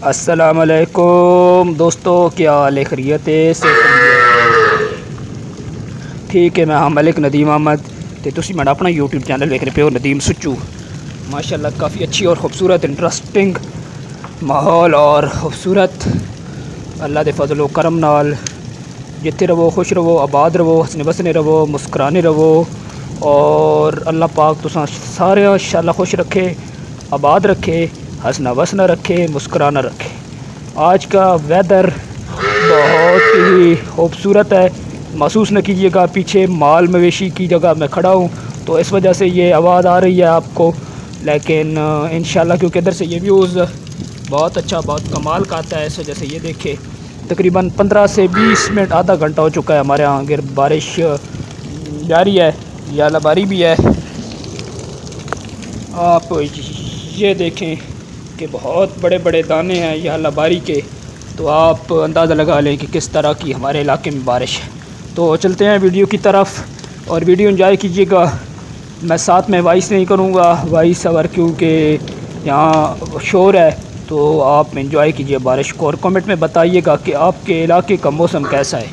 अस्सलाम वालेकुम दोस्तों, क्या हाल है? खैरियत से? ठीक है। मैं हाँ मलिक नदीम अहमद तो तुसी मैं अपना यूट्यूब चैनल देख रहे हो नदीम सुच्चू। माशाल्लाह काफ़ी अच्छी और ख़ूबसूरत इंटरेस्टिंग माहौल और ख़ूबसूरत अल्लाह दे फजल व करम नाल जिथे रवो खुश रवो, आबाद रवो, हसने बसने रवो, मुस्कराने रवो और अल्लाह पाक तुसां सारे इंशाअल्लाह खुश रखे, आबाद रखे, हंसना बसना रखे, मुस्कराना रखे। आज का वेदर बहुत ही खूबसूरत है। महसूस न कीजिएगा पीछे माल मवेशी की जगह मैं खड़ा हूँ तो इस वजह से ये आवाज़ आ रही है आपको, लेकिन इंशाल्लाह क्योंकि इधर से ये व्यूज़ बहुत अच्छा बहुत कमाल का आता है, इस वजह से ये देखे तकरीबन 15 से 20 मिनट आधा घंटा हो चुका है हमारे यहाँ गिर बारिश जारी है, यालाबारी भी है। आप ये देखें कि बहुत बड़े बड़े दाने हैं यालाबारी के, तो आप अंदाज़ा लगा लें कि किस तरह की हमारे इलाके में बारिश है। तो चलते हैं वीडियो की तरफ और वीडियो एंजॉय कीजिएगा। मैं साथ में वॉइस नहीं करूँगा, वॉइस ओवर, क्योंकि यहाँ शोर है। तो आप एंजॉय कीजिए बारिश को और कमेंट में बताइएगा कि आपके इलाके का मौसम कैसा है।